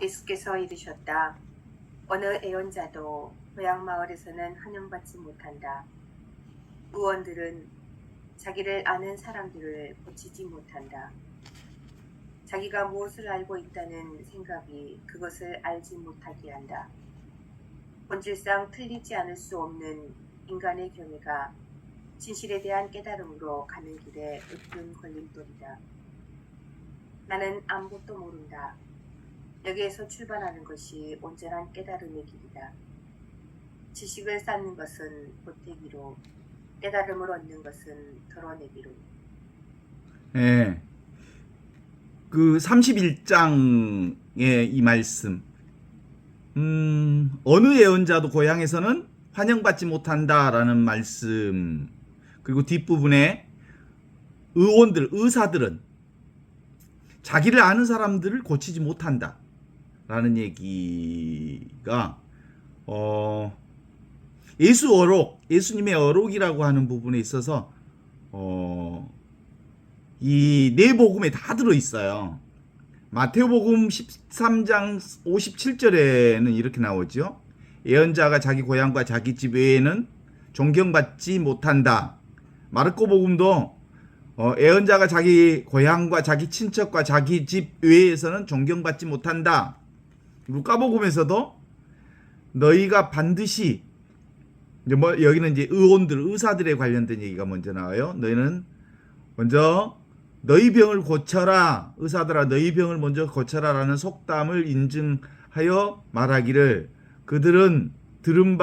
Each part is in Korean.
예수께서 이르셨다. 어느 애언자도 고향 마을에서는 환영받지 못한다. 의원들은 자기를 아는 사람들을 고치지 못한다. 자기가 무엇을 알고 있다는 생각이 그것을 알지 못하게 한다. 본질상 틀리지 않을 수 없는 인간의 경외가 진실에 대한 깨달음으로 가는 길에 으뜸 걸림돌이다. 나는 아무것도 모른다. 여기에서 출발하는 것이 온전한 깨달음의 길이다. 지식을 쌓는 것은 보태기로, 깨달음을 얻는 것은 덜어내기로. 예. 그 31장의 이 말씀. 어느 예언자도 고향에서는 환영받지 못한다라는 말씀. 그리고 뒷부분에 의사들은 자기를 아는 사람들을 고치지 못한다. 라는 얘기가 예수님의 어록이라고 하는 부분에 있어서 이 네 복음에 다 들어 있어요. 마태복음 13장 57절에는 이렇게 나오죠. 예언자가 자기 고향과 자기 집 외에는 존경받지 못한다. 마르코복음도 예언자가 자기 고향과 자기 친척과 자기 집 외에서는 존경받지 못한다. 루카복음에서도 너희가 반드시 여기는 이제 의사들에 관련된 얘기가 먼저 나와요. 너희는 먼저 너희 병을 고쳐라. 의사들아 너희 병을 먼저 고쳐라라는 속담을 인증하여 말하기를 그들은 들은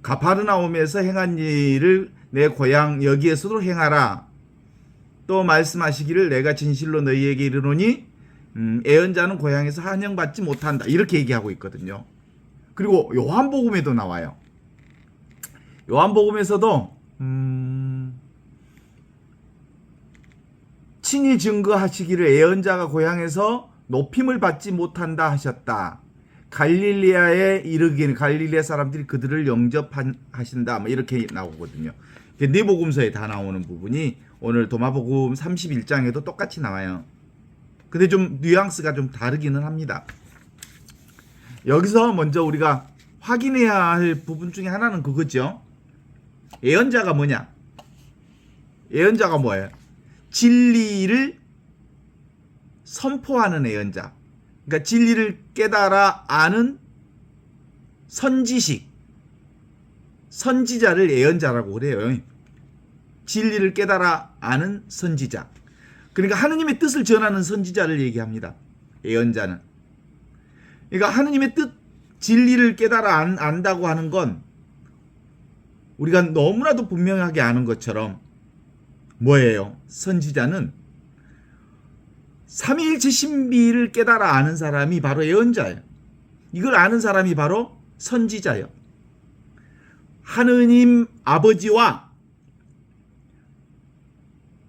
가파르나움에서 행한 일을 내 고향 여기에서도 행하라. 또 말씀하시기를 내가 진실로 너희에게 이르노니 애언자는 고향에서 환영받지 못한다. 이렇게 얘기하고 있거든요. 그리고 요한복음에도 나와요. 요한복음에서도 친히 증거하시기를 애언자가 고향에서 높임을 받지 못한다 하셨다. 갈릴리아에 이르기는 갈릴리아 사람들이 그들을 영접하신다. 이렇게 나오거든요. 네 복음서에 다 나오는 부분이 오늘 도마복음 31장에도 똑같이 나와요. 근데 좀 뉘앙스가 좀 다르기는 합니다. 여기서 먼저 우리가 확인해야 할 부분 중에 하나는 그거죠. 예언자가 뭐냐? 예언자가 뭐예요? 진리를 선포하는 예언자. 그러니까 진리를 깨달아 아는 선지자를 예언자라고 그래요. 진리를 깨달아 아는 선지자. 그러니까 하느님의 뜻을 전하는 선지자를 얘기합니다. 예언자는. 그러니까 하느님의 뜻, 진리를 깨달아 안다고 하는 건 우리가 너무나도 분명하게 아는 것처럼 뭐예요? 선지자는 삼위일체 신비를 깨달아 아는 사람이 바로 예언자예요. 이걸 아는 사람이 바로 선지자예요. 하느님 아버지와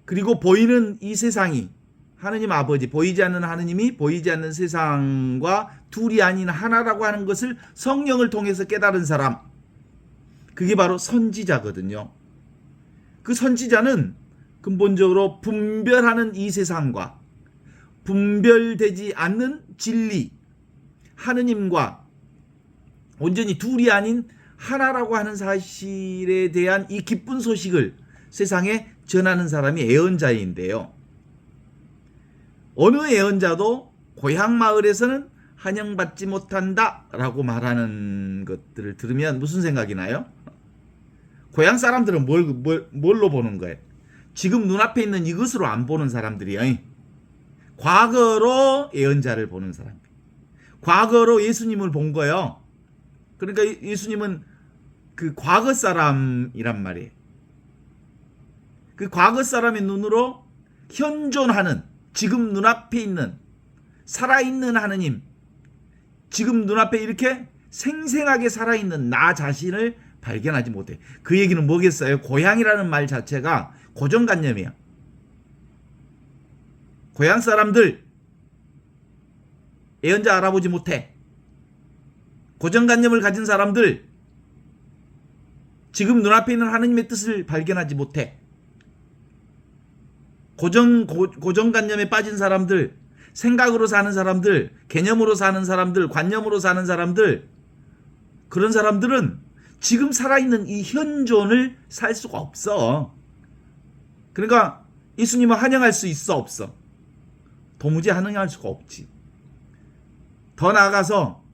그리고 보이는 이 세상이 하느님 아버지, 보이지 않는 하느님이 보이지 않는 세상과 둘이 아닌 하나라고 하는 것을 성령을 통해서 깨달은 사람, 그게 바로 선지자거든요. 그 선지자는 근본적으로 분별하는 이 세상과 분별되지 않는 진리, 하느님과 온전히 둘이 아닌 하나라고 하는 사실에 대한 이 기쁜 소식을 세상에 전하는 사람이 예언자인데요. 어느 예언자도 고향 마을에서는 환영받지 못한다 라고 말하는 것들을 들으면 무슨 생각이 나요? 고향 사람들은 뭘로 보는 거예요? 지금 눈앞에 있는 이것으로 안 보는 사람들이에요. 과거로 예언자를 보는 사람. 과거로 예수님을 본 거예요. 그러니까 예수님은 그 과거 사람이란 말이에요. 그 과거 사람의 눈으로 현존하는, 지금 눈앞에 있는, 살아있는 하느님, 지금 눈앞에 이렇게 생생하게 살아있는 나 자신을 발견하지 못해. 그 얘기는 뭐겠어요? 고향이라는 말 자체가 고정관념이야. 고향 사람들 예언자 알아보지 못해. 고정관념을 가진 사람들 지금 눈앞에 있는 하느님의 뜻을 발견하지 못해. 고정관념에 빠진 사람들, 생각으로 사는 사람들, 개념으로 사는 사람들, 관념으로 사는 사람들, 그런 사람들은 지금 살아있는 이 현존을 살 수가 없어. 그러니까 예수님을 환영할 수 있어, 없어? 도무지 환영할 수가 없지. 더 나아가서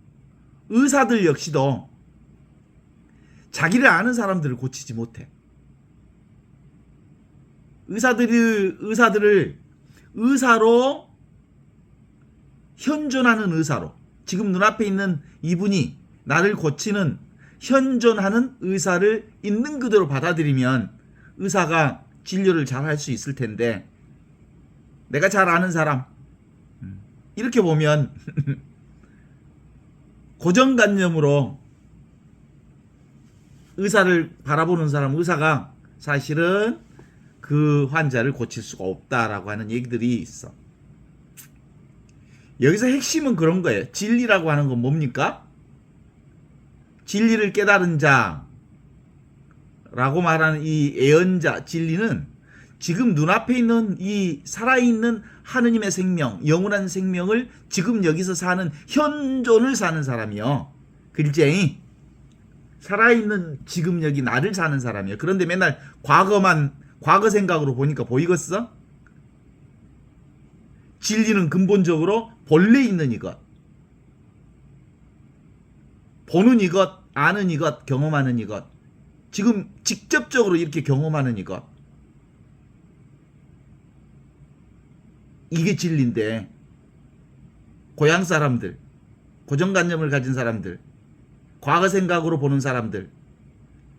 의사들 역시도 자기를 아는 사람들을 고치지 못해. 의사들을 의사로 현존하는 의사로, 지금 눈앞에 있는 이분이 나를 고치는 현존하는 의사를 있는 그대로 받아들이면 의사가 진료를 잘 할 수 있을 텐데, 내가 잘 아는 사람, 이렇게 보면 고정관념으로 의사를 바라보는 사람, 의사가 사실은 그 환자를 고칠 수가 없다라고 하는 얘기들이 있어. 여기서 핵심은 그런 거예요. 진리라고 하는 건 뭡니까? 진리를 깨달은 자라고 말하는 이 예언자, 진리는 지금 눈앞에 있는 이 살아있는 하느님의 생명, 영원한 생명을 지금 여기서 사는 현존을 사는 사람이요. 글쟁이. 살아있는 지금 여기 나를 사는 사람이요. 그런데 맨날 과거 생각으로 보니까 보이겠어? 진리는 근본적으로 본래 있는 이것, 보는 이것, 아는 이것, 경험하는 이것, 지금 직접적으로 이렇게 경험하는 이것, 이게 진리인데, 고향 사람들, 고정관념을 가진 사람들, 과거 생각으로 보는 사람들,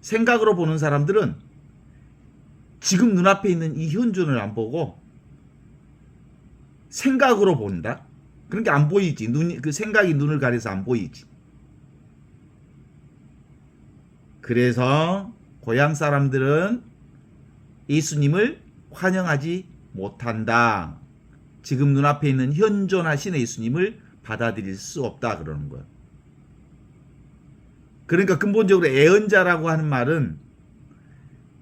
생각으로 보는 사람들은 지금 눈앞에 있는 이 현존을 안 보고 생각으로 본다? 그러니까 안 보이지. 그 생각이 눈을 가려서 안 보이지. 그래서 고향 사람들은 예수님을 환영하지 못한다. 지금 눈앞에 있는 현존하신 예수님을 받아들일 수 없다 그러는 거예요. 그러니까 근본적으로 예언자라고 하는 말은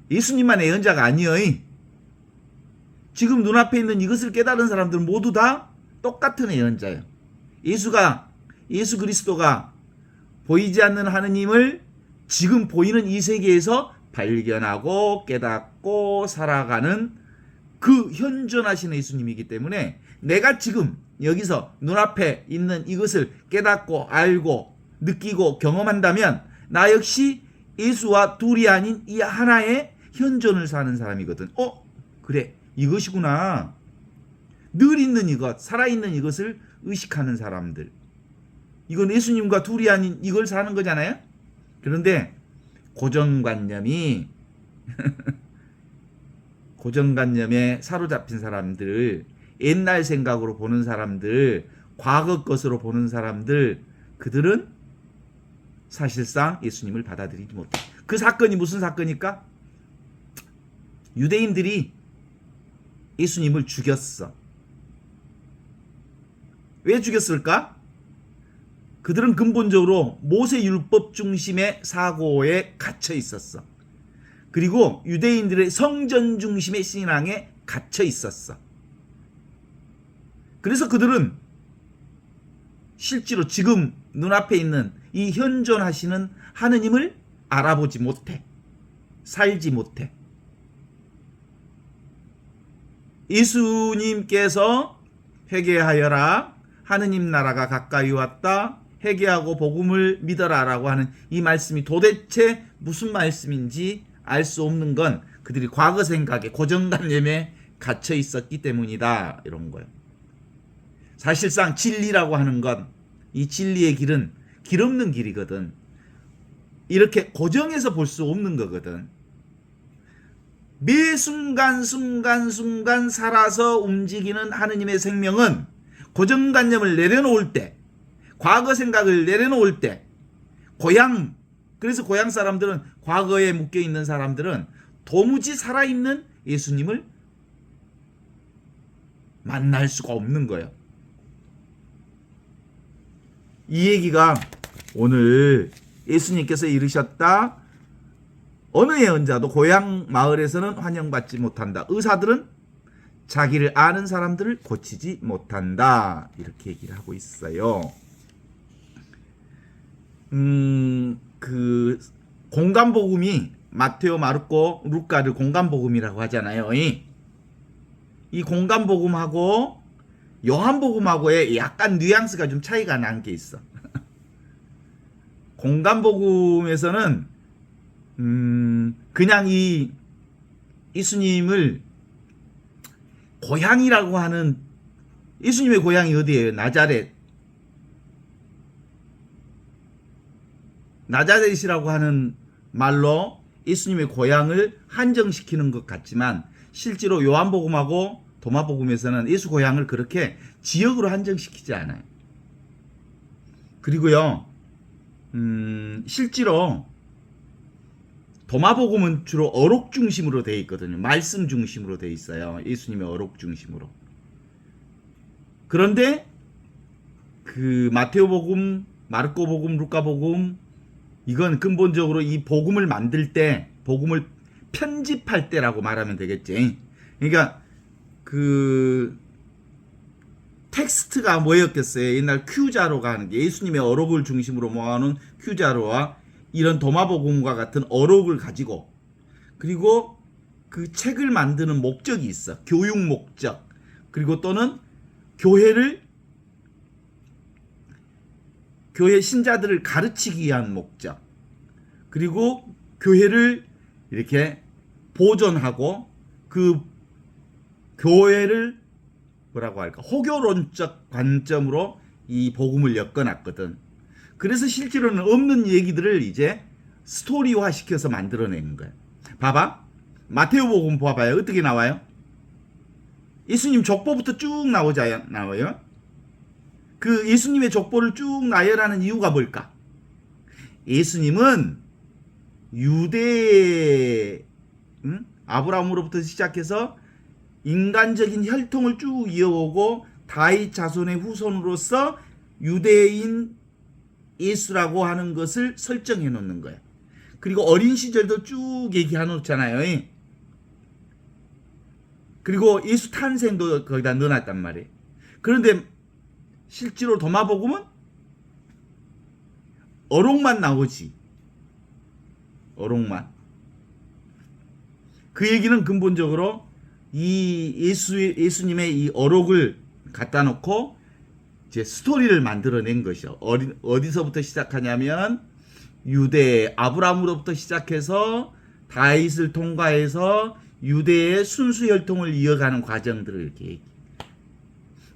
예수님만 예언자가 아니에요. 지금 눈앞에 있는 이것을 깨달은 사람들은 모두 다 똑같은 예언자예요. 예수 그리스도가 보이지 않는 하느님을 지금 보이는 이 세계에서 발견하고 깨닫고 살아가는 그 현존하신 예수님이기 때문에 내가 지금 여기서 눈앞에 있는 이것을 깨닫고 알고 느끼고 경험한다면 나 역시 예수와 둘이 아닌 이 하나의 현존을 사는 사람이거든. 그래, 이것이구나. 늘 있는 이것, 살아있는 이것을 의식하는 사람들. 이건 예수님과 둘이 아닌 이걸 사는 거잖아요. 그런데 고정관념이 고정관념에 사로잡힌 사람들, 옛날 생각으로 보는 사람들, 과거 것으로 보는 사람들, 그들은 사실상 예수님을 받아들이지 못해. 그 사건이 무슨 사건일까? 유대인들이 예수님을 죽였어. 왜 죽였을까? 그들은 근본적으로 모세 율법 중심의 사고에 갇혀 있었어. 그리고 유대인들의 성전 중심의 신앙에 갇혀 있었어. 그래서 그들은 실제로 지금 눈앞에 있는 이 현존하시는 하느님을 알아보지 못해. 살지 못해. 예수님께서 회개하여라. 하느님 나라가 가까이 왔다. 회개하고 복음을 믿어라라고 하는 이 말씀이 도대체 무슨 말씀인지 알 수 없는 건 그들이 과거 생각에 고정관념에 갇혀 있었기 때문이다. 이런 거예요. 사실상 진리라고 하는 건 이 진리의 길은 길 없는 길이거든. 이렇게 고정해서 볼 수 없는 거거든. 매 순간 살아서 움직이는 하느님의 생명은 고정관념을 내려놓을 때, 과거 생각을 내려놓을 때, 그래서 고향 사람들은, 과거에 묶여있는 사람들은 도무지 살아있는 예수님을 만날 수가 없는 거예요. 이 얘기가 오늘 예수님께서 이르셨다. 어느 예언자도 고향 마을에서는 환영받지 못한다. 의사들은 자기를 아는 사람들을 고치지 못한다. 이렇게 얘기를 하고 있어요. 그 공간복음이 마테오, 마르코, 루카를 공간복음이라고 하잖아요. 이 공간복음하고 요한복음하고의 약간 뉘앙스가 좀 차이가 난 게 있어. 공간복음에서는 그냥 이 예수님을 고향이라고 하는, 예수님의 고향이 어디예요? 나자렛이라고 하는 말로 예수님의 고향을 한정시키는 것 같지만, 실제로 요한복음하고 도마복음에서는 예수 고향을 그렇게 지역으로 한정시키지 않아요. 그리고요, 실제로 도마복음은 주로 어록 중심으로 되어 있거든요. 말씀 중심으로 되어 있어요. 예수님의 어록 중심으로. 그런데 그 마테오복음, 마르코복음, 루카복음, 이건 근본적으로 이 복음을 만들 때, 복음을 편집할 때라고 말하면 되겠지. 그러니까 그 텍스트가 뭐였겠어요? 옛날 큐자로가 하는 게, 예수님의 어록을 중심으로 모아놓은 큐자로와 이런 도마복음과 같은 어록을 가지고, 그리고 그 책을 만드는 목적이 있어. 교육 목적. 그리고 또는 교회 신자들을 가르치기 위한 목적. 그리고 교회를 이렇게 보존하고 그 교회를 뭐라고 할까? 호교론적 관점으로 이 복음을 엮어놨거든. 그래서 실제로는 없는 얘기들을 이제 스토리화 시켜서 만들어내는 거야. 봐봐. 마테오복음 봐봐요. 어떻게 나와요? 예수님 족보부터 쭉 나와요. 그 예수님의 족보를 쭉 나열하는 이유가 뭘까? 예수님은 유대, 아브라함으로부터 시작해서 인간적인 혈통을 쭉 이어오고 다윗 자손의 후손으로서 유대인 예수라고 하는 것을 설정해 놓는 거예요. 그리고 어린 시절도 쭉 얘기해 놓잖아요. 그리고 예수 탄생도 거기다 넣어놨단 말이에요. 그런데 실제로 도마복음은 어록만 나오지. 어록만. 그 얘기는 근본적으로 이 예수님의 이 어록을 갖다 놓고 이제 스토리를 만들어낸 것이요. 어디서부터 시작하냐면 유대 아브라함으로부터 시작해서 다윗을 통과해서 유대의 순수 혈통을 이어가는 과정들을 이렇게 얘기해.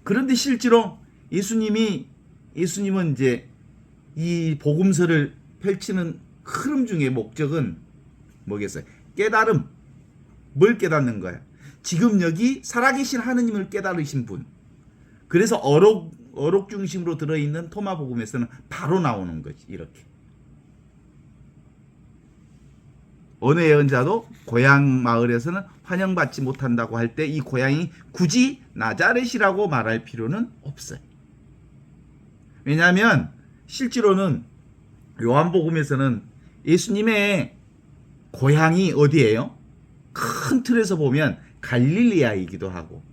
그런데 실제로 예수님은 이제 이 복음서를 펼치는 흐름 중에 목적은 뭐겠어요? 깨달음. 뭘 깨닫는 거야? 지금 여기 살아계신 하느님을 깨달으신 분. 그래서 어록 중심으로 들어있는 토마복음에서는 바로 나오는 거지. 이렇게. 어느 예언자도 고향 마을에서는 환영받지 못한다고 할 때 이 고향이 굳이 나자렛이라고 말할 필요는 없어요. 왜냐하면 실제로는 요한복음에서는 예수님의 고향이 어디예요? 큰 틀에서 보면 갈릴리아이기도 하고,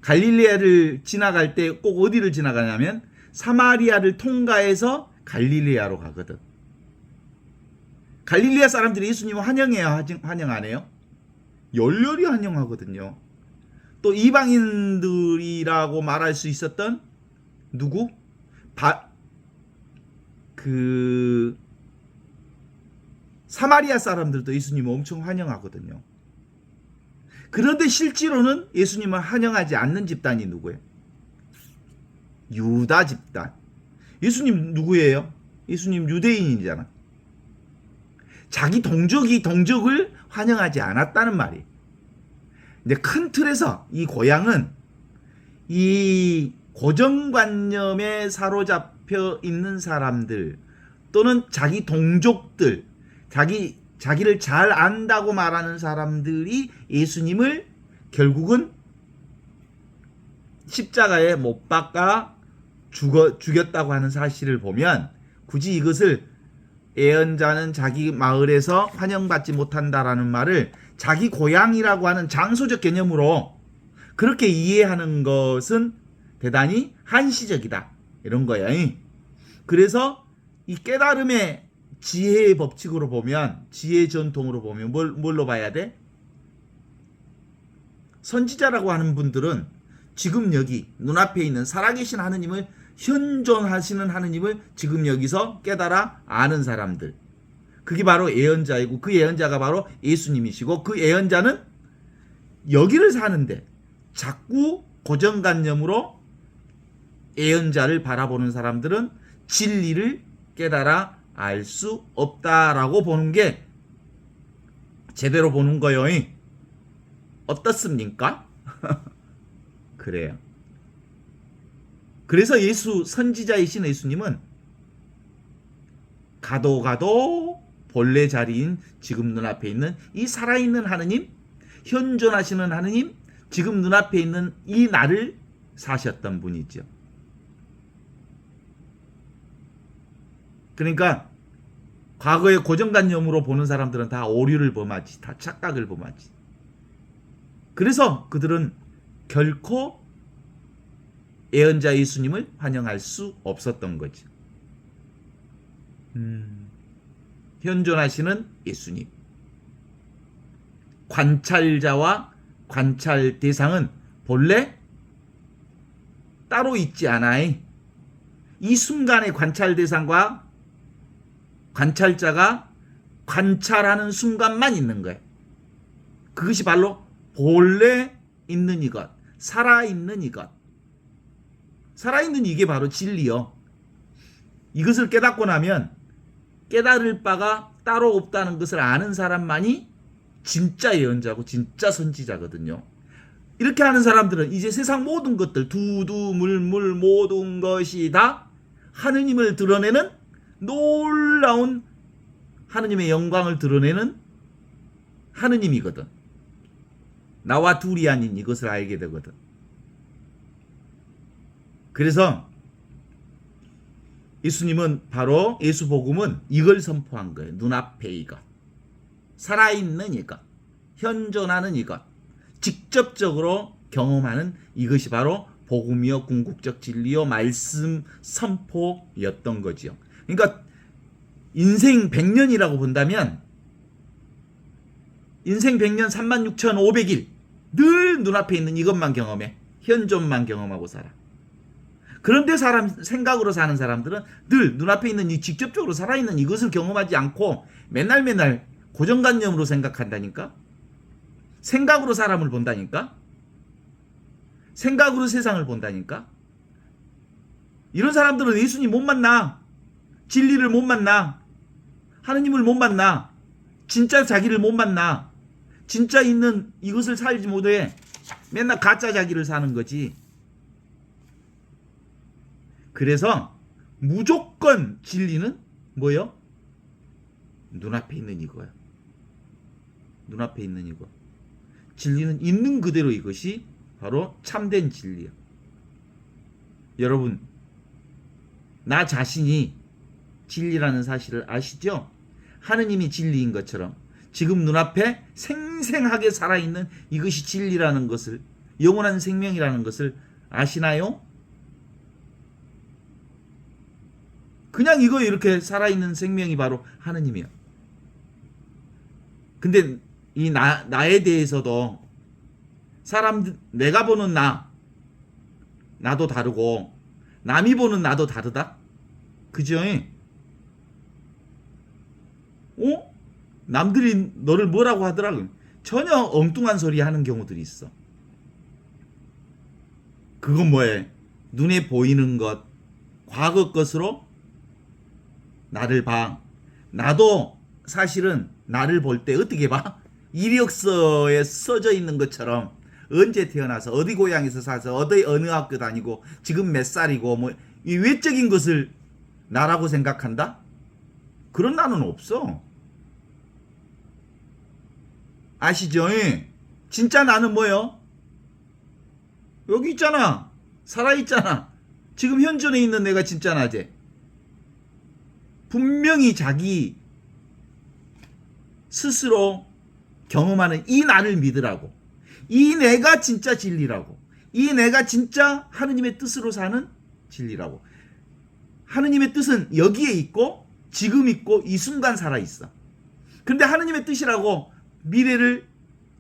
갈릴리아를 지나갈 때 꼭 어디를 지나가냐면 사마리아를 통과해서 갈릴리아로 가거든. 갈릴리아 사람들이 예수님을 환영해요? 환영 안 해요? 열렬히 환영하거든요. 또 이방인들이라고 말할 수 있었던 누구? 사마리아 사람들도 예수님을 엄청 환영하거든요. 그런데 실제로는 예수님을 환영하지 않는 집단이 누구예요? 유다 집단. 예수님 누구예요? 예수님 유대인이잖아. 자기 동족이 동족을 환영하지 않았다는 말이에요. 근데 큰 틀에서 이 고향은 이 고정관념에 사로잡혀 있는 사람들, 또는 자기 동족들, 자기를 잘 안다고 말하는 사람들이 예수님을 결국은 십자가에 못 박아 죽였다고 하는 사실을 보면, 굳이 이것을 예언자는 자기 마을에서 환영받지 못한다라는 말을 자기 고향이라고 하는 장소적 개념으로 그렇게 이해하는 것은 대단히 한시적이다. 이런 거야. 그래서 이 깨달음의 지혜의 법칙으로 보면, 지혜 전통으로 보면 뭘로 봐야 돼? 선지자라고 하는 분들은 지금 여기 눈앞에 있는 살아계신 하느님을, 현존하시는 하느님을 지금 여기서 깨달아 아는 사람들. 그게 바로 예언자이고, 그 예언자가 바로 예수님이시고, 그 예언자는 여기를 사는데 자꾸 고정관념으로 예언자를 바라보는 사람들은 진리를 깨달아 알 수 없다라고 보는 게 제대로 보는 거요. 어떻습니까? 그래요. 그래서 선지자이신 예수님은 가도 본래 자리인 지금 눈앞에 있는 이 살아있는 하느님, 현존하시는 하느님, 지금 눈앞에 있는 이 나를 사셨던 분이죠. 그러니까 과거의 고정관념으로 보는 사람들은 다 오류를 범하지, 다 착각을 범하지. 그래서 그들은 결코 예언자 예수님을 환영할 수 없었던 거죠. 현존하시는 예수님. 관찰자와 관찰 대상은 본래 따로 있지 않아요. 이 순간의 관찰 대상과 관찰자가 관찰하는 순간만 있는 거예요. 그것이 바로 본래 있는 이것, 살아있는 이것. 살아있는 이게 바로 진리요. 이것을 깨닫고 나면 깨달을 바가 따로 없다는 것을 아는 사람만이 진짜 예언자고 진짜 선지자거든요. 이렇게 하는 사람들은 이제 세상 모든 것들, 두두물물 모든 것이 다 하느님을 드러내는 놀라운 하느님의 영광을 드러내는 하느님이거든. 나와 둘이 아닌 이것을 알게 되거든. 그래서 예수님은 바로 예수복음은 이걸 선포한 거예요. 눈앞에 이것, 살아있는 이것, 현존하는 이것, 직접적으로 경험하는 이것이 바로 복음이요 궁극적 진리요 말씀 선포였던 거지요. 그러니까 인생 100년이라고 본다면 인생 100년 36,500일 늘 눈앞에 있는 이것만 경험해. 현존만 경험하고 살아. 그런데 생각으로 사는 사람들은 늘 눈앞에 있는 이 직접적으로 살아있는 이것을 경험하지 않고 맨날 고정관념으로 생각한다니까? 생각으로 사람을 본다니까? 생각으로 세상을 본다니까? 이런 사람들은 예수님 못 만나. 진리를 못 만나. 하느님을 못 만나. 진짜 자기를 못 만나. 진짜 있는 이것을 살지 못해. 맨날 가짜 자기를 사는 거지. 그래서 무조건 진리는 뭐요? 눈앞에 있는 이거야. 눈앞에 있는 이거. 진리는 있는 그대로 이것이 바로 참된 진리야. 여러분, 나 자신이 진리라는 사실을 아시죠? 하느님이 진리인 것처럼 지금 눈앞에 생생하게 살아있는 이것이 진리라는 것을, 영원한 생명이라는 것을 아시나요? 그냥 이거 이렇게 살아있는 생명이 바로 하느님이야. 근데 이 나에 대해서도 내가 보는 나도 다르고 남이 보는 나도 다르다. 그죠? 남들이 너를 뭐라고 하더라고. 전혀 엉뚱한 소리 하는 경우들이 있어. 그건 뭐예요? 눈에 보이는 것, 과거 것으로 나를 봐. 나도 사실은 나를 볼 때 어떻게 봐? 이력서에 써져 있는 것처럼 언제 태어나서 어디 고향에서 사서 어느 학교 다니고 지금 몇 살이고 뭐 이 외적인 것을 나라고 생각한다? 그런 나는 없어. 아시죠? 진짜 나는 뭐요? 여기 있잖아. 살아있잖아. 지금 현존에 있는 내가 진짜 나지. 분명히 자기 스스로 경험하는 이 나를 믿으라고. 이 내가 진짜 진리라고. 이 내가 진짜 하느님의 뜻으로 사는 진리라고. 하느님의 뜻은 여기에 있고 지금 있고 이 순간 살아있어. 근데 하느님의 뜻이라고 미래를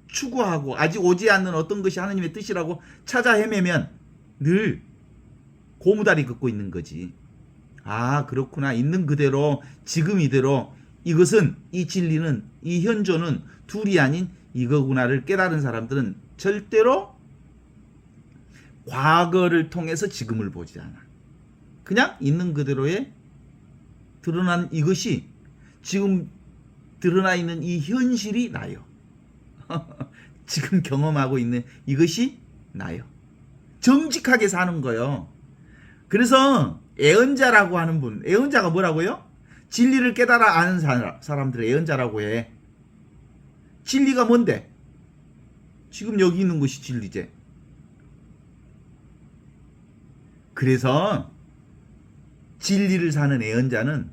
추구하고 아직 오지 않는 어떤 것이 하느님의 뜻이라고 찾아 헤매면 늘 고무다리 긋고 있는 거지. 아, 그렇구나. 있는 그대로 지금 이대로 이것은, 이 진리는, 이 현존은 둘이 아닌 이거구나를 깨달은 사람들은 절대로 과거를 통해서 지금을 보지 않아. 그냥 있는 그대로의 드러난 이것이, 지금 드러나 있는 이 현실이 나요. 지금 경험하고 있는 이것이 나요. 정직하게 사는 거요. 그래서 애언자라고 하는 분, 애언자가 뭐라고요? 진리를 깨달아 아는 사람들을 애언자라고 해. 진리가 뭔데? 지금 여기 있는 것이 진리제. 그래서 진리를 사는 애언자는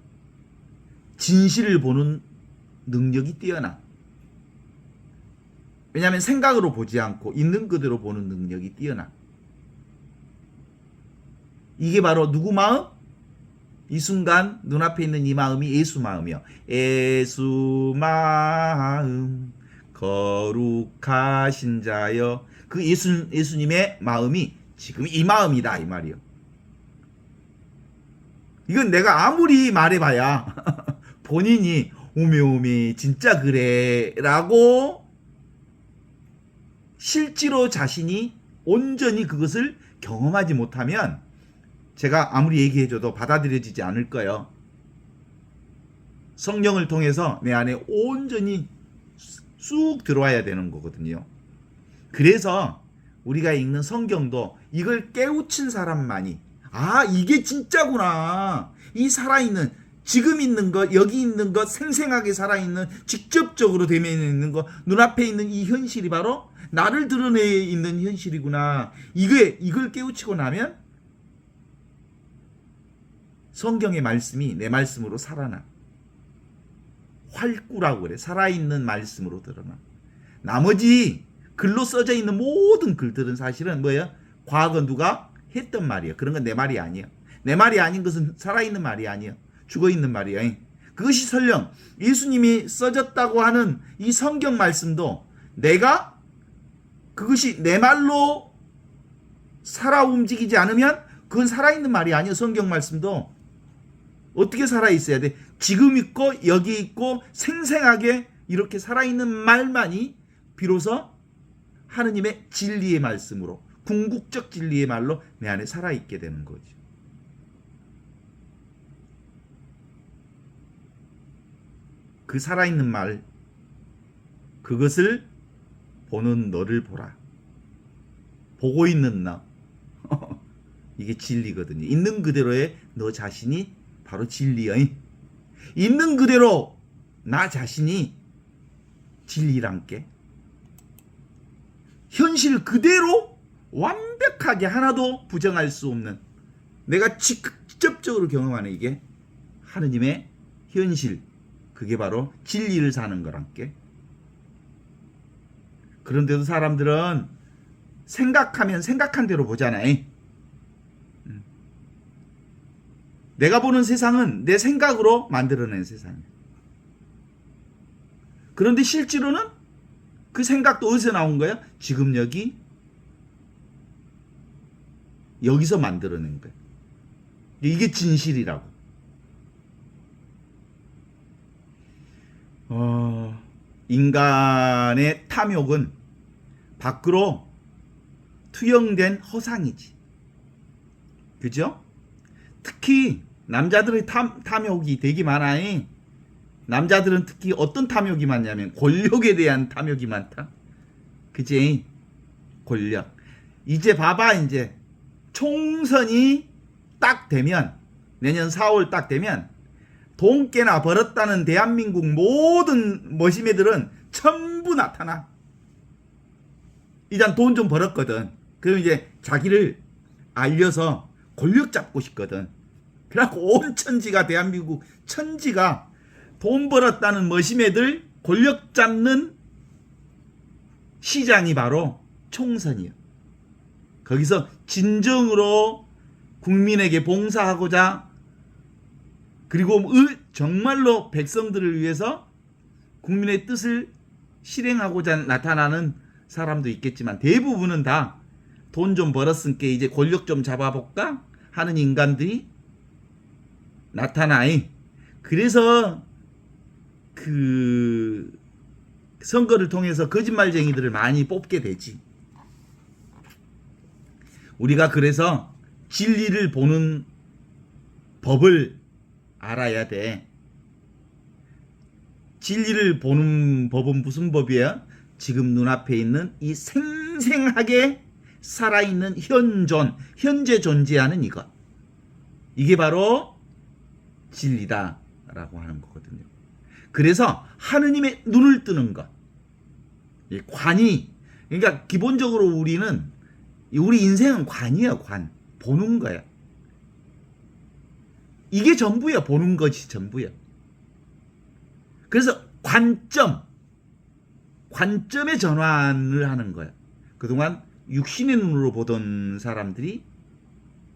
진실을 보는 능력이 뛰어나. 왜냐하면 생각으로 보지 않고 있는 그대로 보는 능력이 뛰어나. 이게 바로 누구 마음? 이 순간 눈앞에 있는 이 마음이 예수 마음이요. 예수 마음 거룩하신 자여. 그 예수님의 마음이 지금 이 마음이다 이 말이요. 이건 내가 아무리 말해봐야 본인이 오메오메 진짜 그래 라고 실제로 자신이 온전히 그것을 경험하지 못하면 제가 아무리 얘기해줘도 받아들여지지 않을 거예요. 성령을 통해서 내 안에 온전히 쑥 들어와야 되는 거거든요. 그래서 우리가 읽는 성경도 이걸 깨우친 사람만이, 아, 이게 진짜구나. 이 살아있는, 지금 있는 것, 여기 있는 것, 생생하게 살아있는, 직접적으로 대면에 있는 것, 눈앞에 있는 이 현실이 바로 나를 드러내 있는 현실이구나. 이걸 깨우치고 나면 성경의 말씀이 내 말씀으로 살아나. 활구라고 그래. 살아있는 말씀으로 드러나. 나머지 글로 써져 있는 모든 글들은 사실은 뭐예요? 과거 누가 했던 말이에요. 그런 건 내 말이 아니에요. 내 말이 아닌 것은 살아있는 말이 아니에요. 죽어있는 말이에요. 그것이 설령 예수님이 써졌다고 하는 이 성경 말씀도 내가 그것이 내 말로 살아 움직이지 않으면 그건 살아있는 말이 아니에요. 성경 말씀도 어떻게 살아있어야 돼? 지금 있고 여기 있고 생생하게 이렇게 살아있는 말만이 비로소 하느님의 진리의 말씀으로, 궁극적 진리의 말로 내 안에 살아있게 되는 거죠. 그 살아있는 말, 그것을 보는 너를 보라. 보고 있는 나. 이게 진리거든요. 있는 그대로의 너 자신이 바로 진리여. 있는 그대로 나 자신이 진리란께. 현실 그대로 완벽하게 하나도 부정할 수 없는, 내가 직접적으로 경험하는 이게 하느님의 현실, 그게 바로 진리를 사는 거란께. 그런데도 사람들은 생각하면 생각한 대로 보잖아요. 내가 보는 세상은 내 생각으로 만들어낸 세상이에요. 그런데 실제로는 그 생각도 어디서 나온 거예요? 지금 여기서 만들어낸 거예요. 이게 진실이라고. 인간의 탐욕은 밖으로 투영된 허상이지. 그죠? 특히 남자들의 탐욕이 되게 많아요. 남자들은 특히 어떤 탐욕이 많냐면 권력에 대한 탐욕이 많다. 그치? 권력. 이제 봐봐. 이제 총선이 딱 되면, 내년 4월 딱 되면 돈 깨나 벌었다는 대한민국 모든 머시매들은 전부 나타나. 일단 돈 좀 벌었거든. 그럼 이제 자기를 알려서 권력 잡고 싶거든. 그래갖고 온 천지가, 대한민국 천지가 돈 벌었다는 머시매들 권력 잡는 시장이 바로 총선이에요. 거기서 진정으로 국민에게 봉사하고자 그리고 정말로 백성들을 위해서 국민의 뜻을 실행하고자 나타나는 사람도 있겠지만 대부분은 다 돈 좀 벌었으니까 이제 권력 좀 잡아볼까 하는 인간들이 나타나이. 그래서 그 선거를 통해서 거짓말쟁이들을 많이 뽑게 되지. 우리가 그래서 진리를 보는 법을 알아야 돼. 진리를 보는 법은 무슨 법이야? 지금 눈앞에 있는 이 생생하게 살아있는 현재 존재하는 이것. 이게 바로 진리다라고 하는 거거든요. 그래서 하느님의 눈을 뜨는 것. 관이, 그러니까 기본적으로 우리 인생은 관이야, 관. 보는 거야. 이게 전부야. 보는 것이 전부야. 그래서 관점의 전환을 하는 거야. 그동안 육신의 눈으로 보던 사람들이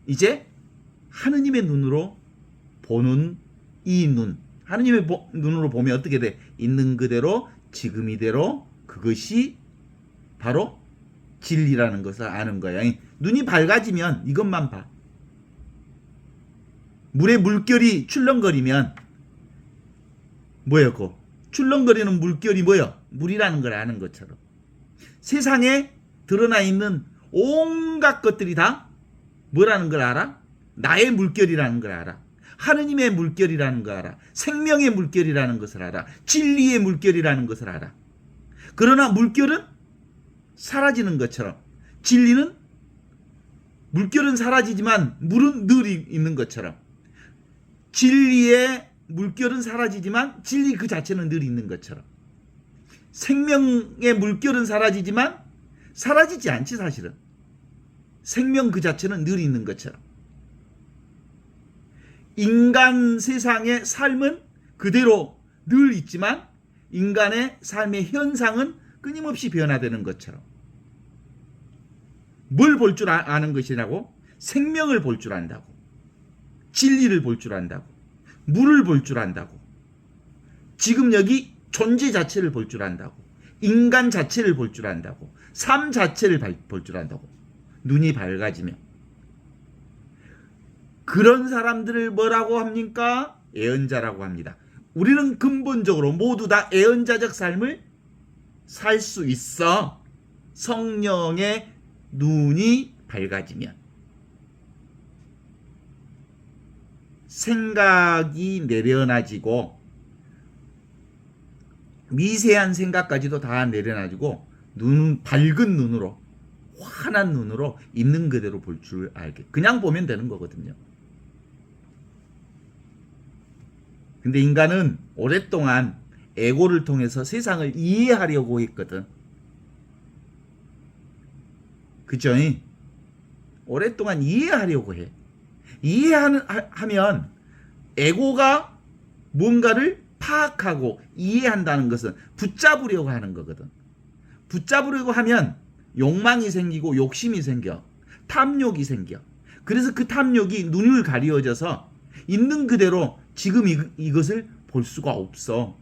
이제 하느님의 눈으로 보는 이 눈. 하느님의 눈으로 보면 어떻게 돼? 있는 그대로 지금 이대로 그것이 바로 진리라는 것을 아는 거야. 눈이 밝아지면 이것만 봐. 물에 물결이 출렁거리면 뭐야 그거? 출렁거리는 물결이 뭐야? 물이라는 걸 아는 것처럼 세상에 드러나 있는 온갖 것들이 다 뭐라는 걸 알아? 나의 물결이라는 걸 알아. 하느님의 물결이라는 걸 알아. 생명의 물결이라는 것을 알아. 진리의 물결이라는 것을 알아. 그러나 물결은 사라지는 것처럼 물결은 사라지지만 물은 늘 있는 것처럼 진리의 물결은 사라지지만 진리 그 자체는 늘 있는 것처럼 생명의 물결은 사라지지만 사라지지 않지 사실은. 생명 그 자체는 늘 있는 것처럼 인간 세상의 삶은 그대로 늘 있지만 인간의 삶의 현상은 끊임없이 변화되는 것처럼 뭘 볼 줄 아는 것이라고? 생명을 볼 줄 안다고. 진리를 볼 줄 안다고. 물을 볼 줄 안다고. 지금 여기 존재 자체를 볼 줄 안다고. 인간 자체를 볼 줄 안다고. 삶 자체를 볼 줄 안다고. 눈이 밝아지면. 그런 사람들을 뭐라고 합니까? 애언자라고 합니다. 우리는 근본적으로 모두 다 애언자적 삶을 살 수 있어. 성령의 눈이 밝아지면. 생각이 내려놔지고 미세한 생각까지도 다 내려놔지고 밝은 눈으로 환한 눈으로 있는 그대로 볼 줄 알게. 그냥 보면 되는 거거든요. 근데 인간은 오랫동안 에고를 통해서 세상을 이해하려고 했거든. 그죠? 오랫동안 이해하려고 해. 이해하면 에고가 뭔가를 파악하고 이해한다는 것은 붙잡으려고 하는 거거든. 붙잡으려고 하면 욕망이 생기고 욕심이 생겨. 탐욕이 생겨. 그래서 그 탐욕이 눈을 가리워져서 있는 그대로 지금 이것을 볼 수가 없어.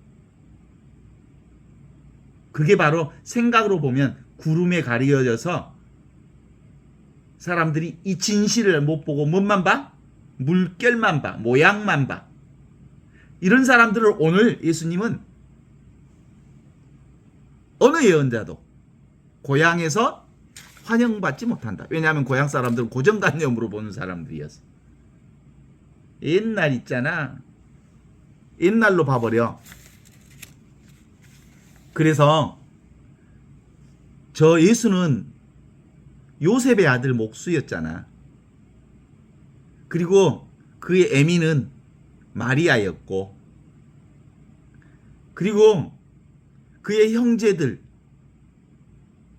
그게 바로 생각으로 보면 구름에 가리워져서 사람들이 이 진실을 못 보고 뭔만 봐? 물결만 봐. 모양만 봐. 이런 사람들을 오늘 예수님은 어느 예언자도 고향에서 환영받지 못한다. 왜냐하면 고향 사람들은 고정관념으로 보는 사람들이었어. 옛날 있잖아. 옛날로 봐버려. 그래서 저 예수는 요셉의 아들 목수였잖아. 그리고 그의 애미는 마리아였고, 그리고 그의 형제들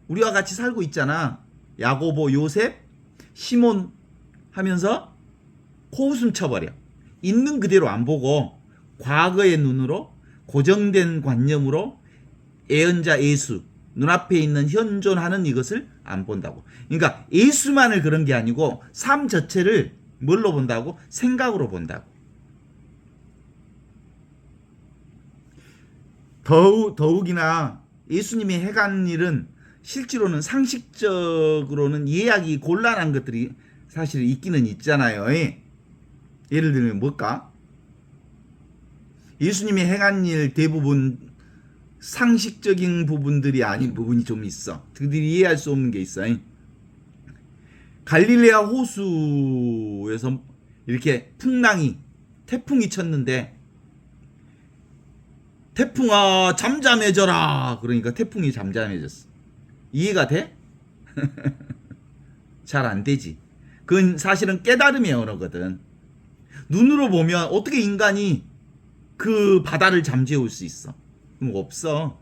우리와 같이 살고 있잖아. 야고보, 요셉, 시몬 하면서 코웃음 쳐버려. 있는 그대로 안 보고 과거의 눈으로 고정된 관념으로 애언자 예수, 눈앞에 있는 현존하는 이것을 안 본다고. 그러니까 예수만을 그런 게 아니고 삶 자체를 뭘로 본다고? 생각으로 본다고. 더욱이나 예수님이 해간 일은 실제로는 상식적으로는 이해하기 곤란한 것들이 사실 있기는 있잖아요. 예를 들면 뭘까? 예수님이 행한 일 대부분 상식적인 부분들이 아닌 부분이 좀 있어. 그들이 이해할 수 없는 게 있어. 갈릴레아 호수에서 이렇게 태풍이 쳤는데 태풍아 잠잠해져라. 그러니까 태풍이 잠잠해졌어. 이해가 돼? 잘 안 되지. 그건 사실은 깨달음의 언어거든. 눈으로 보면 어떻게 인간이 그 바다를 잠재울 수 있어? 없어.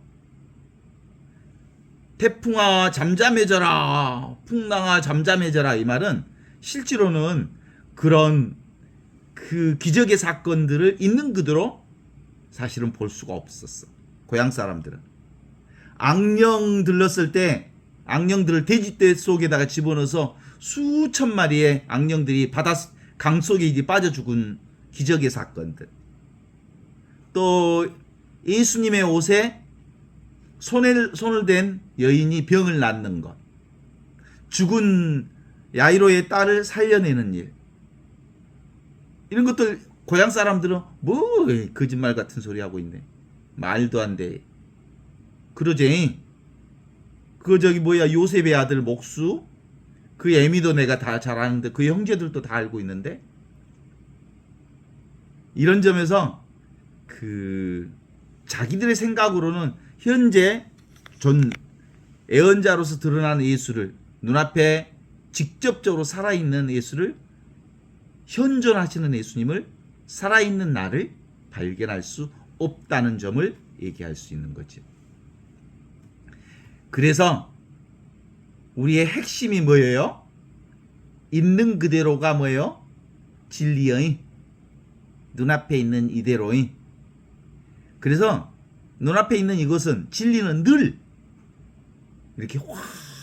태풍아 잠잠해져라, 풍랑아 잠잠해져라, 이 말은 실제로는 그런 그 기적의 사건들을 있는 그대로 사실은 볼 수가 없었어. 고향 사람들은 악령 들렀을 때 악령들을 돼지떼 속에다가 집어넣어서 수천 마리의 악령들이 강 속에 이제 빠져 죽은 기적의 사건들, 또 예수님의 옷에 손을 댄 여인이 병을 낫는 것, 죽은 야이로의 딸을 살려내는 일, 이런 것들 고향 사람들은 뭐 거짓말 같은 소리 하고 있네, 말도 안 돼, 그러지. 요셉의 아들 목수, 그 애미도 내가 다 잘 아는데 그 형제들도 다 알고 있는데, 이런 점에서 자기들의 생각으로는 현재 애언자로서 드러나는 예수를, 눈앞에 직접적으로 살아있는 예수를, 현존하시는 예수님을, 살아있는 나를 발견할 수 없다는 점을 얘기할 수 있는 거죠. 그래서 우리의 핵심이 뭐예요? 있는 그대로가 뭐예요? 진리의, 눈앞에 있는 이대로의. 그래서 눈앞에 있는 이것은, 진리는 늘 이렇게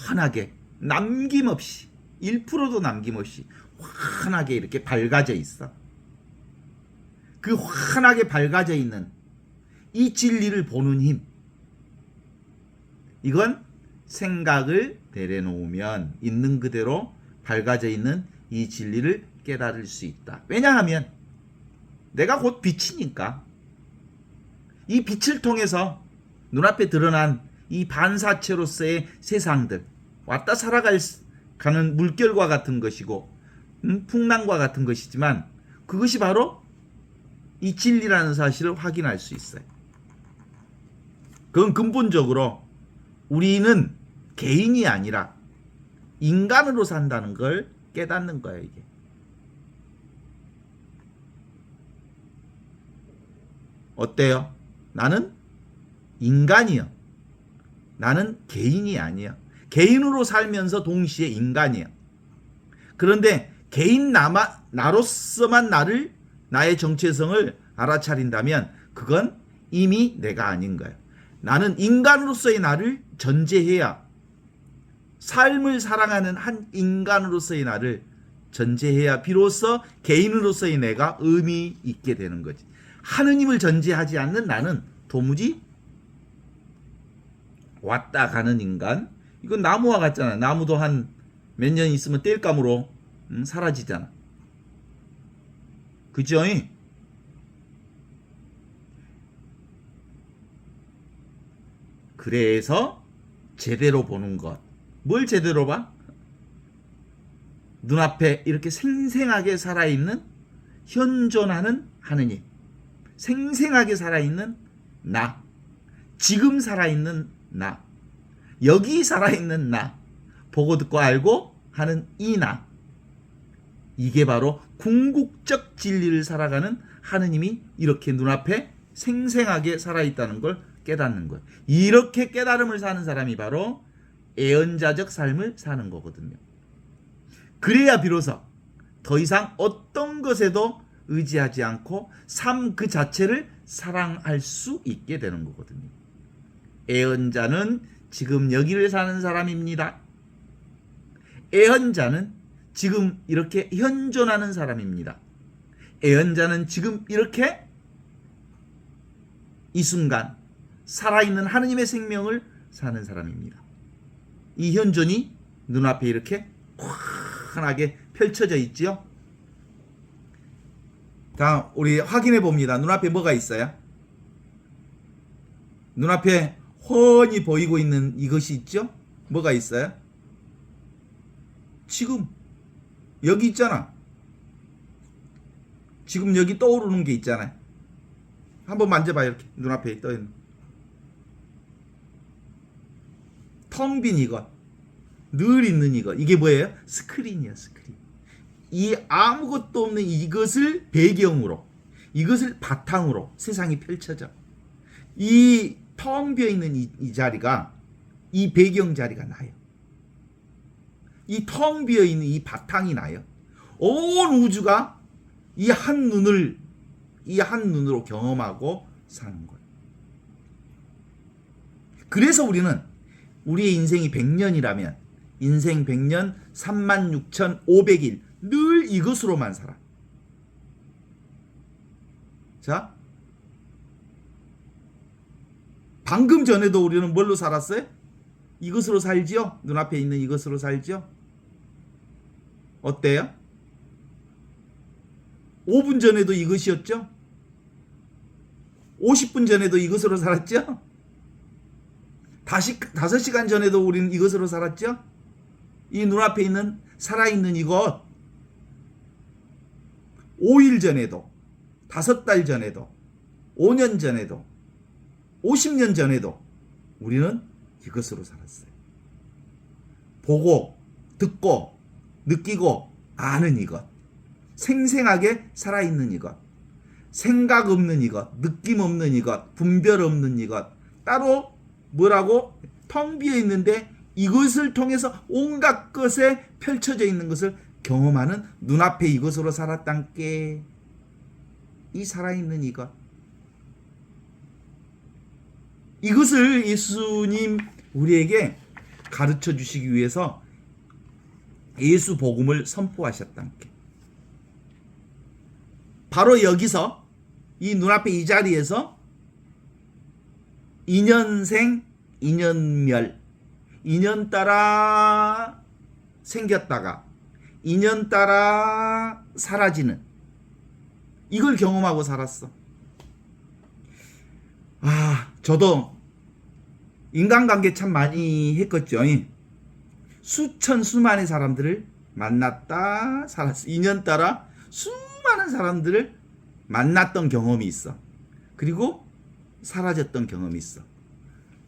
환하게 남김없이 1%도 남김없이 환하게 이렇게 밝아져 있어. 그 환하게 밝아져 있는 이 진리를 보는 힘, 이건 생각을 내려놓으면 있는 그대로 밝아져 있는 이 진리를 깨달을 수 있다. 왜냐하면 내가 곧 빛이니까. 이 빛을 통해서 눈앞에 드러난 이 반사체로서의 세상들, 왔다 살아가는 물결과 같은 것이고 풍랑과 같은 것이지만, 그것이 바로 이 진리라는 사실을 확인할 수 있어요. 그건 근본적으로 우리는 개인이 아니라 인간으로 산다는 걸 깨닫는 거예요, 이게. 어때요? 나는 인간이요. 나는 개인이 아니야. 개인으로 살면서 동시에 인간이야. 그런데 개인 나로서만 나의 정체성을 알아차린다면 그건 이미 내가 아닌 거예요. 나는 인간으로서의 나를 전제해야, 삶을 사랑하는 한 인간으로서의 나를 전제해야 비로소 개인으로서의 내가 의미 있게 되는 거지. 하느님을 전제하지 않는 나는 도무지 왔다 가는 인간. 이건 나무와 같잖아. 나무도 한 몇 년 있으면 땔감으로 사라지잖아. 그죠? 그래서 제대로 보는 것. 뭘 제대로 봐? 눈앞에 이렇게 생생하게 살아있는, 현존하는 하느님, 생생하게 살아있는 나, 지금 살아있는 나, 여기 살아있는 나, 보고 듣고 알고 하는 이 나, 이게 바로 궁극적 진리를 살아가는 하느님이 이렇게 눈앞에 생생하게 살아있다는 걸 깨닫는 거예요. 이렇게 깨달음을 사는 사람이 바로 애언자적 삶을 사는 거거든요. 그래야 비로소 더 이상 어떤 것에도 의지하지 않고 삶 그 자체를 사랑할 수 있게 되는 거거든요. 애언자는 지금 여기를 사는 사람입니다. 애언자는 지금 이렇게 현존하는 사람입니다. 애언자는 지금 이렇게 이 순간 살아있는 하느님의 생명을 사는 사람입니다. 이 현존이 눈앞에 이렇게 환하게 펼쳐져 있지요. 다음 우리 확인해 봅니다. 눈앞에 뭐가 있어요? 눈앞에 훤히 보이고 있는 이것이 있죠? 뭐가 있어요? 지금 여기 있잖아. 지금 여기 떠오르는 게 있잖아요. 한번 만져봐요. 이렇게 눈앞에 떠있는 텅 빈 이것, 늘 있는 이것, 이게 뭐예요? 스크린이야. 스크린. 이 아무것도 없는 이것을 배경으로, 이것을 바탕으로 세상이 펼쳐져. 이 텅 비어있는 이 자리가, 이 배경 자리가 나요. 이 텅 비어있는 이 바탕이 나요. 온 우주가 이 한 눈으로 경험하고 사는 거예요. 그래서 우리는 우리의 인생이 100년이라면 인생 100년 36,500일 늘 이것으로만 살아. 자, 방금 전에도 우리는 뭘로 살았어요? 이것으로 살지요? 눈앞에 있는 이것으로 살지요? 어때요? 5분 전에도 이것이었죠? 50분 전에도 이것으로 살았죠? 다시 5시간 전에도 우리는 이것으로 살았죠? 이 눈앞에 있는 살아있는 이것 5일 전에도 5달 전에도 5년 전에도 50년 전에도 우리는 이것으로 살았어요. 보고 듣고 느끼고 아는 이것, 생생하게 살아있는 이것, 생각 없는 이것, 느낌 없는 이것, 분별 없는 이것, 따로 뭐라고? 텅 비어 있는데 이것을 통해서 온갖 것에 펼쳐져 있는 것을 경험하는 눈앞에 이것으로 살았단께. 이 살아있는 이것, 이것을 예수님 우리에게 가르쳐 주시기 위해서 예수 복음을 선포하셨단께. 바로 여기서 이 눈앞에 이 자리에서 인연생 인연멸, 인연 따라 생겼다가 인연 따라 사라지는 이걸 경험하고 살았어. 저도 인간관계 참 많이 했겠죠. 수천 수만의 사람들을 만났다 살았어. 인연 따라 수많은 사람들을 만났던 경험이 있어. 그리고 사라졌던 경험이 있어.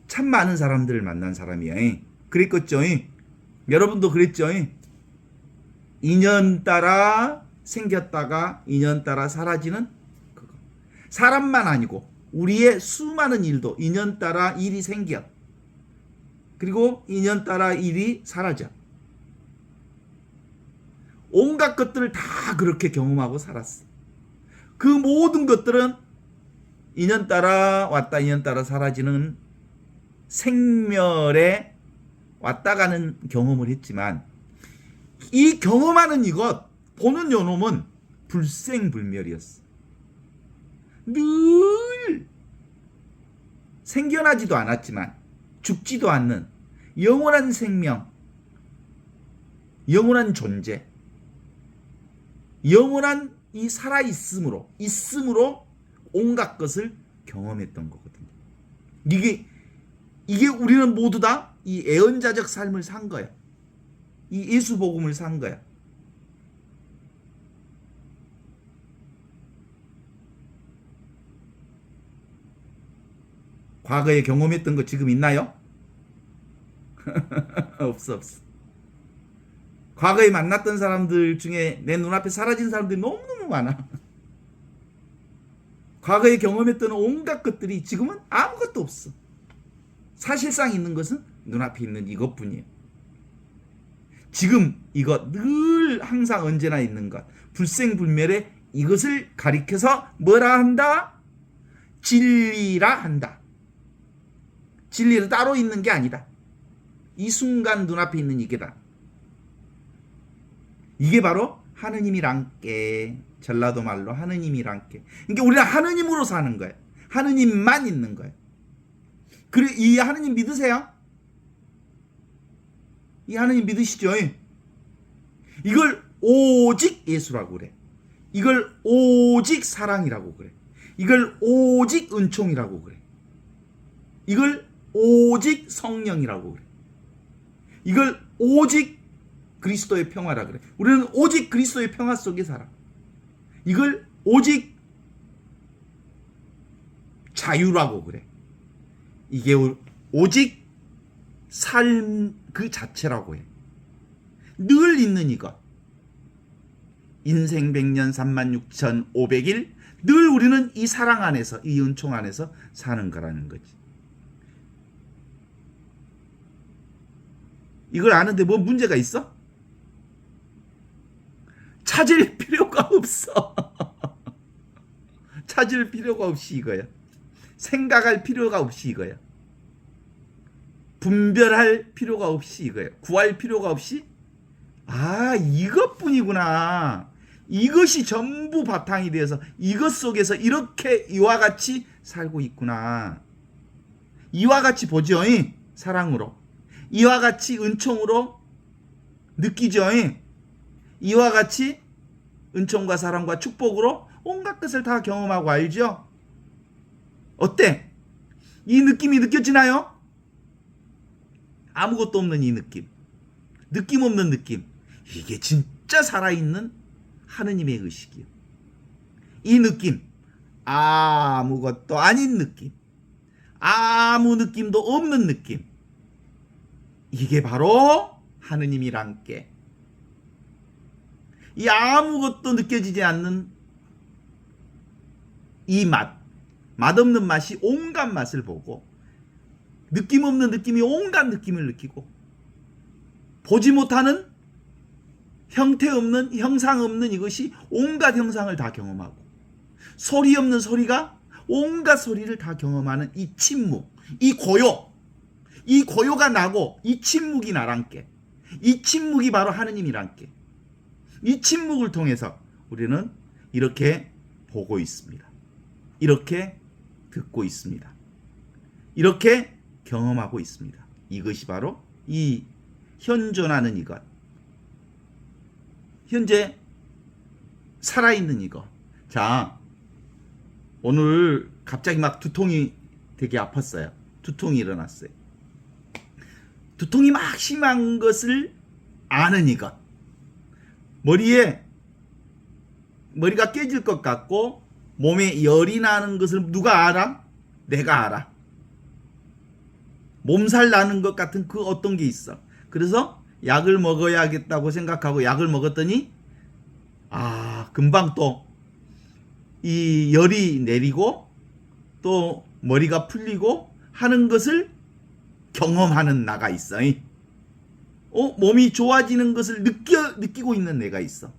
참 많은 사람들을 만난 사람이야. 그랬겠죠. 여러분도 그랬죠. 인연 따라 생겼다가 인연 따라 사라지는 그거. 사람만 아니고 우리의 수많은 일도 인연 따라 일이 생겨. 그리고 인연 따라 일이 사라져. 온갖 것들을 다 그렇게 경험하고 살았어. 그 모든 것들은 인연 따라 왔다 인연 따라 사라지는 생멸에 왔다 가는 경험을 했지만, 이 경험하는 이것 보는 요놈은 불생불멸이었어. 늘 생겨나지도 않았지만 죽지도 않는 영원한 생명, 영원한 존재, 영원한 이 살아있음으로 온갖 것을 경험했던 거거든요. 이게 우리는 모두 다 이 애언자적 삶을 산 거야. 이 예수 복음을 산 거야. 과거에 경험했던 거 지금 있나요? 없어. 과거에 만났던 사람들 중에 내 눈앞에 사라진 사람들이 너무너무 많아. 과거에 경험했던 온갖 것들이 지금은 아무것도 없어. 사실상 있는 것은 눈앞에 있는 이것뿐이에요. 지금 이것, 늘 항상 언제나 있는 것, 불생불멸의 이것을 가리켜서 뭐라 한다? 진리라 한다. 진리는 따로 있는 게 아니다. 이 순간 눈앞에 있는 이게다. 이게 바로 하느님이란께. 전라도 말로 하느님이란께. 그러니까 우리는 하느님으로 사는 거예요. 하느님만 있는 거예요. 그리고 이 하느님 믿으세요? 이 하느님 믿으시죠? 이걸 오직 예수라고 그래. 이걸 오직 사랑이라고 그래. 이걸 오직 은총이라고 그래. 이걸 오직 성령이라고 그래. 이걸 오직 그리스도의 평화라 그래. 우리는 오직 그리스도의 평화 속에 살아. 이걸 오직 자유라고 그래. 이게 오직 삶 그 자체라고 해. 늘 있는 이것. 인생 100년 36,500일 늘 우리는 이 사랑 안에서, 이 은총 안에서 사는 거라는 거지. 이걸 아는데 뭐 문제가 있어? 찾을 필요가 없어. 찾을 필요가 없이 이거야. 생각할 필요가 없이 이거야. 분별할 필요가 없이 이거야. 구할 필요가 없이, 아, 이것뿐이구나. 이것이 전부 바탕이 되어서 이것 속에서 이렇게 이와 같이 살고 있구나. 이와 같이 보죠. 사랑으로. 이와 같이 은총으로 느끼죠. 이와 같이 은총과 사랑과 축복으로 온갖 것을 다 경험하고 알죠? 어때? 이 느낌이 느껴지나요? 아무것도 없는 이 느낌. 느낌 없는 느낌. 이게 진짜 살아있는 하느님의 의식이요. 이 느낌. 아무것도 아닌 느낌. 아무 느낌도 없는 느낌. 이게 바로 하느님이란께. 이 아무것도 느껴지지 않는 이 맛. 맛없는 맛이 온갖 맛을 보고, 느낌 없는 느낌이 온갖 느낌을 느끼고, 보지 못하는 형태 없는, 형상 없는 이것이 온갖 형상을 다 경험하고, 소리 없는 소리가 온갖 소리를 다 경험하는 이 침묵, 이 고요, 이 고요가 나고 이 침묵이 나란께. 이 침묵이 바로 하느님이란께. 이 침묵을 통해서 우리는 이렇게 보고 있습니다. 이렇게 듣고 있습니다. 이렇게 경험하고 있습니다. 이것이 바로 이 현존하는 이것. 현재 살아있는 이것. 자, 오늘 갑자기 막 두통이 되게 아팠어요. 두통이 일어났어요. 두통이 막 심한 것을 아는 이것. 머리가 깨질 것 같고 몸에 열이 나는 것을 누가 알아? 내가 알아. 몸살 나는 것 같은 그 어떤 게 있어. 그래서 약을 먹어야겠다고 생각하고 약을 먹었더니 금방 또 이 열이 내리고 또 머리가 풀리고 하는 것을 경험하는 나가 있어. 몸이 좋아지는 것을 느끼고 있는 내가 있어.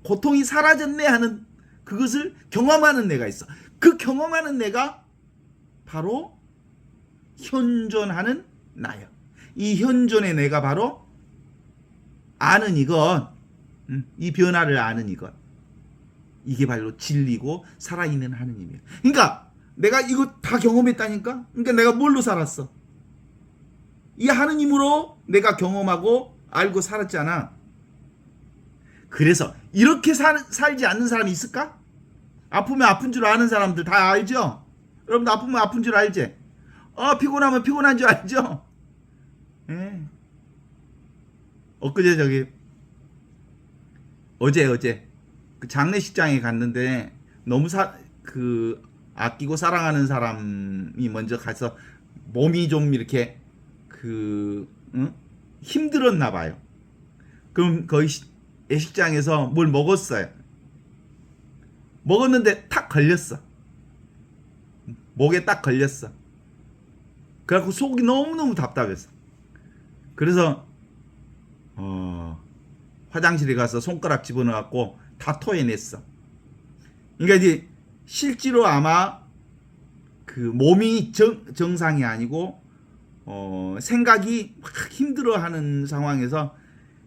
고통이 사라졌네 하는 그것을 경험하는 내가 있어. 그 경험하는 내가 바로 현존하는 나야. 이 현존의 내가 바로 아는 이것, 이 변화를 아는 이것. 이게 바로 진리고 살아있는 하느님이야. 그러니까 내가 이거 다 경험했다니까. 그러니까 내가 뭘로 살았어? 이 하느님으로 내가 경험하고 알고 살았잖아. 그래서 이렇게 살지 않는 사람이 있을까? 아프면 아픈 줄 아는 사람들 다 알죠? 여러분도 아프면 아픈 줄 알지? 피곤하면 피곤한 줄 알죠? 예. 엊그제 어제 그 장례식장에 갔는데 너무 아끼고 사랑하는 사람이 먼저 가서 몸이 좀 이렇게 힘들었나 봐요. 그럼 거기 예식장에서 뭘 먹었어요. 먹었는데 탁 걸렸어. 목에 딱 걸렸어. 그래갖고 속이 너무너무 답답했어. 그래서 화장실에 가서 손가락 집어넣어갖고 다 토해냈어. 그러니까 이제 실제로 아마 그 몸이 정상이 아니고 생각이 막 힘들어하는 상황에서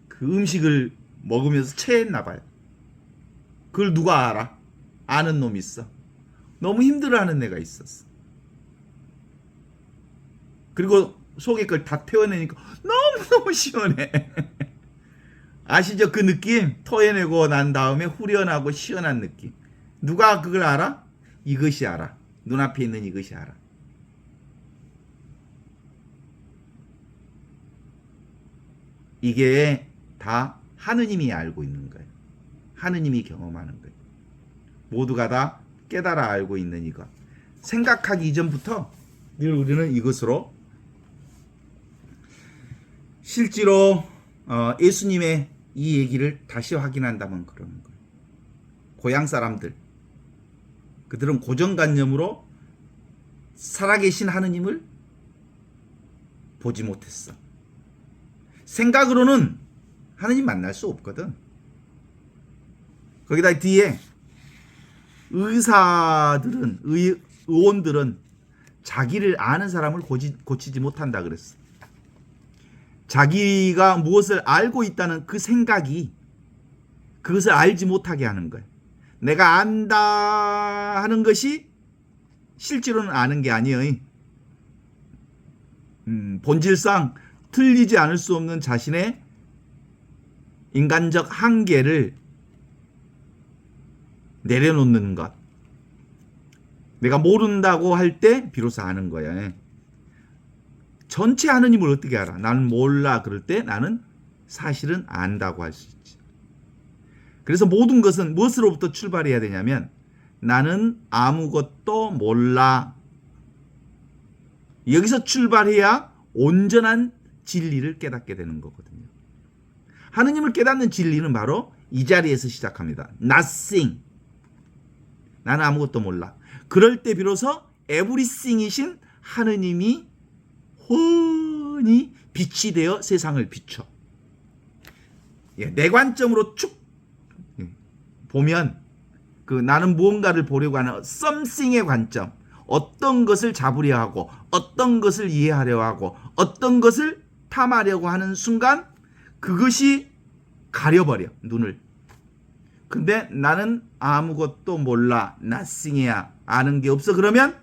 그 음식을 먹으면서 체했나 봐요. 그걸 누가 알아? 아는 놈이 있어. 너무 힘들어하는 애가 있었어. 그리고 속에 걸 다 태워내니까 너무너무 시원해. 아시죠? 그 느낌? 토해내고 난 다음에 후련하고 시원한 느낌. 누가 그걸 알아? 이것이 알아. 눈앞에 있는 이것이 알아. 이게 다 하느님이 알고 있는 거예요. 하느님이 경험하는 거예요. 모두가 다 깨달아 알고 있는 이것. 생각하기 이전부터 늘 우리는 이것으로 실제로 예수님의 이 얘기를 다시 확인한다면 그러는 거예요. 고향 사람들, 그들은 고정관념으로 살아계신 하느님을 보지 못했어. 생각으로는 하느님 만날 수 없거든. 거기다 뒤에 의원들은 자기를 아는 사람을 고치지 못한다 그랬어. 자기가 무엇을 알고 있다는 그 생각이 그것을 알지 못하게 하는 거예요. 내가 안다 하는 것이 실제로는 아는 게 아니에요. 본질상 틀리지 않을 수 없는 자신의 인간적 한계를 내려놓는 것. 내가 모른다고 할 때 비로소 아는 거야. 전체 하느님을 어떻게 알아? 나는 몰라 그럴 때 나는 사실은 안다고 할 수 있지. 그래서 모든 것은 무엇으로부터 출발해야 되냐면 나는 아무것도 몰라. 여기서 출발해야 온전한 진리를 깨닫게 되는 거거든요. 하느님을 깨닫는 진리는 바로 이 자리에서 시작합니다. Nothing. 나는 아무것도 몰라. 그럴 때 비로소 everything이신 하느님이 훤히 빛이 되어 세상을 비춰. 내 관점으로 쭉 보면 그 나는 무언가를 보려고 하는 something의 관점, 어떤 것을 잡으려 하고 어떤 것을 이해하려 하고 어떤 것을 탐하려고 하는 순간 그것이 가려버려 눈을. 근데 나는 아무것도 몰라, nothing이야, 아는 게 없어. 그러면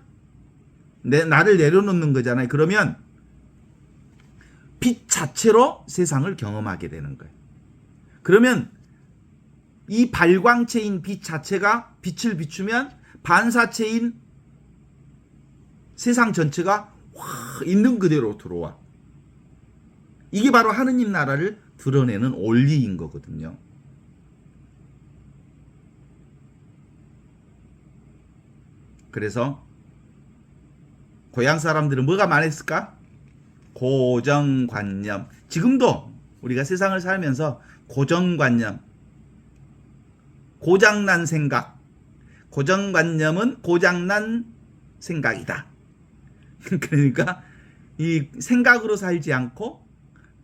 나를 내려놓는 거잖아요. 그러면 빛 자체로 세상을 경험하게 되는 거예요. 그러면 이 발광체인 빛 자체가 빛을 비추면 반사체인 세상 전체가 확 있는 그대로 들어와. 이게 바로 하느님 나라를 드러내는 원리인 거거든요. 그래서 고향 사람들은 뭐가 많았을까? 고정관념. 지금도 우리가 세상을 살면서 고정관념, 고장난 생각, 고정관념은 고장난 생각이다. 그러니까 이 생각으로 살지 않고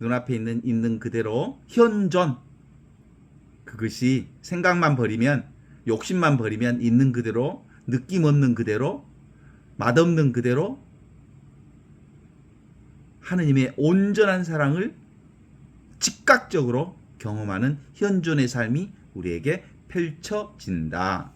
눈앞에 있는 그대로 현존, 그것이 생각만 버리면, 욕심만 버리면 있는 그대로, 느낌 없는 그대로, 맛없는 그대로 하느님의 온전한 사랑을 즉각적으로 경험하는 현존의 삶이 우리에게 펼쳐진다.